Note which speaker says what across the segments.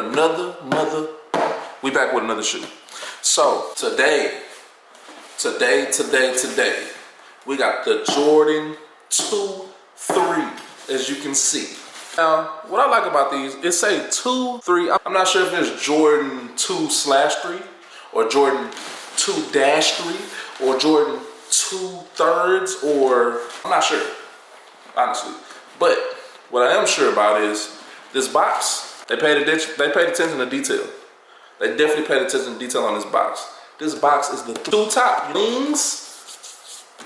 Speaker 1: another shoe. So today, we got the Jordan 2-3, as you can see. Now, what I like about these, it say 2-3. I'm not sure if it's Jordan 2/3 or Jordan 2-3 or Jordan 2/3, or I'm not sure, honestly. But what I am sure about is this box. They paid attention to detail. They definitely paid attention to detail on this box. This box is the two top wings.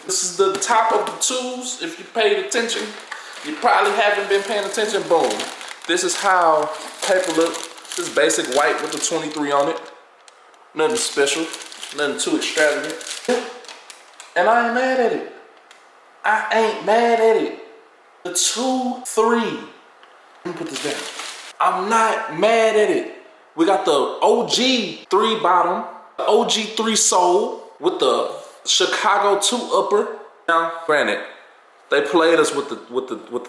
Speaker 1: This is the top of the twos. If you paid attention, you probably haven't been paying attention. Boom. This is how paper looks. This basic white with the 23 on it. Nothing special. Nothing too extravagant. And I ain't mad at it. The 2-3. Let me put this down. I'm not mad at it. We got the OG 3 bottom, the OG 3 sole with the Chicago 2 upper. Now, granted, they played us with the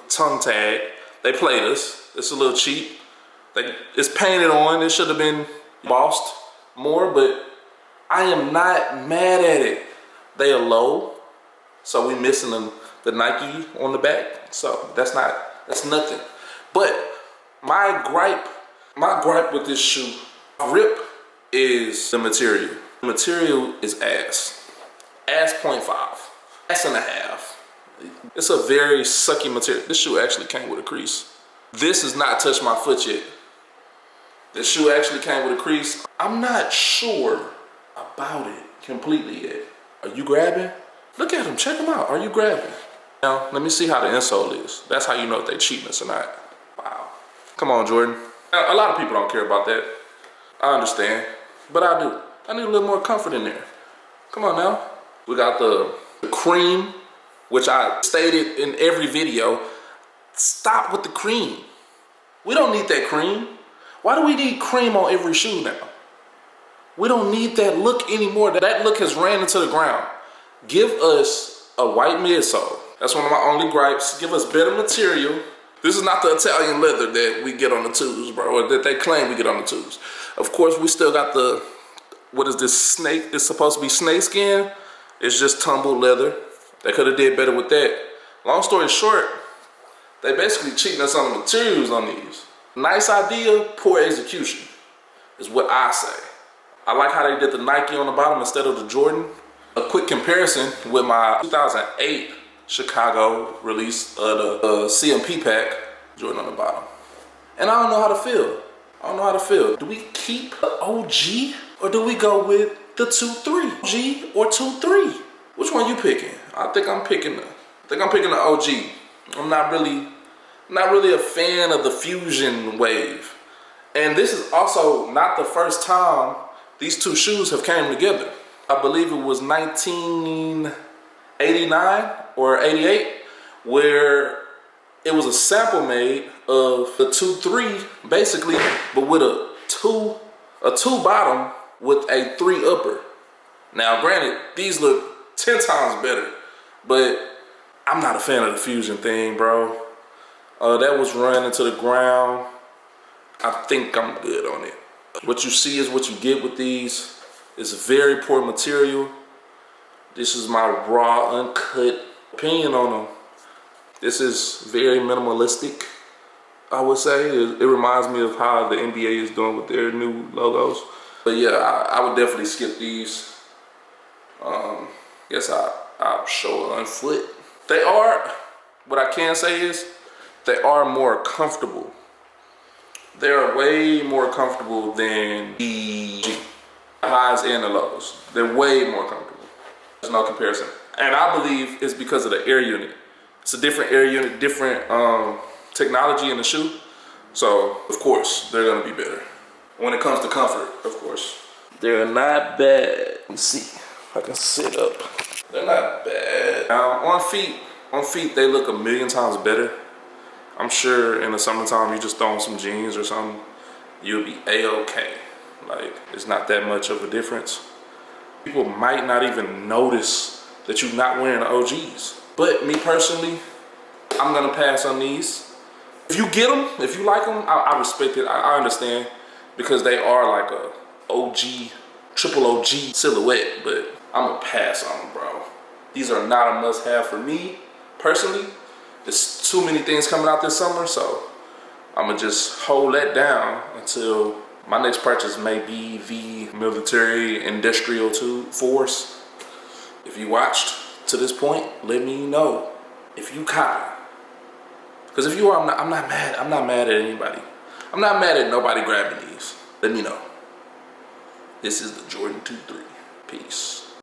Speaker 1: tongue tag. They played us. It's a little cheap. It's painted on. It should have been embossed more, but I am not mad at it. They are low, so we missing the Nike on the back. So that's nothing. But my gripe with this shoe, rip, is the material. The material is ass 0.5, ass and a half. It's a very sucky material. This shoe actually came with a crease. This has not touched my foot yet. This shoe actually came with a crease. I'm not sure about it completely yet. Are you grabbing? Look at them, check them out. Are you grabbing? Now, let me see how the insole is. That's how you know if they cheating us or not. Wow. Come on, Jordan. Now, a lot of people don't care about that. I understand, but I do. I need a little more comfort in there. Come on now. We got the cream, which I stated in every video. Stop with the cream. We don't need that cream. Why do we need cream on every shoe now? We don't need that look anymore. That look has ran into the ground. Give us a white midsole. That's one of my only gripes. Give us better material. This is not the Italian leather that we get on the twos, bro, or that they claim we get on the twos. Of course, we still got the, what is this, snake? It's supposed to be snake skin. It's just tumbled leather. They could have did better with that. Long story short, they basically cheating us on the materials on these. Nice idea, poor execution, is what I say. I like how they did the Nike on the bottom instead of the Jordan. A quick comparison with my 2008 Chicago release of the CMP pack, Jordan on the bottom. And I don't know how to feel. Do we keep the OG or do we go with the 2-3? OG or 2-3? Which one you picking? I think I'm picking the OG. I'm not really a fan of the fusion wave. And this is also not the first time these two shoes have came together. I believe it was 1989 or 88, where it was a sample made of the 2-3, basically, but with a two bottom with a 3 upper. Now, granted, these look 10 times better, but I'm not a fan of the fusion thing, bro. That was run into the ground. I think I'm good on it. What you see is what you get with these. It's very poor material. This is my raw, uncut opinion on them. This is very minimalistic, I would say. It reminds me of how the NBA is doing with their new logos. But yeah, I would definitely skip these. Guess I'll show it on foot. They are, what I can say is, they are more comfortable. They are way more comfortable than the highs and the lows. They're way more comfortable. There's no comparison. And I believe it's because of the air unit. It's a different air unit, different technology in the shoe. So, of course, they're gonna be better. When it comes to comfort, of course. They're not bad. Let's see if I can sit up. They're not bad. Now, on feet, they look a million times better. I'm sure in the summertime, you just throw on some jeans or something, you'll be A-okay. Like, it's not that much of a difference. People might not even notice that you're not wearing the OGs. But me personally, I'm gonna pass on these. If you get them, if you like them, I respect it. I understand. because they are like a OG, triple OG silhouette, but I'm gonna pass on them, bro. These are not a must-have for me, personally. There's too many things coming out this summer, so I'm gonna just hold that down until my next purchase may be the military industrial force. If you watched to this point, let me know if you copy. Because if you are, I'm not mad. I'm not mad at anybody. I'm not mad at nobody grabbing these. Let me know. This is the Jordan 2-3. Peace.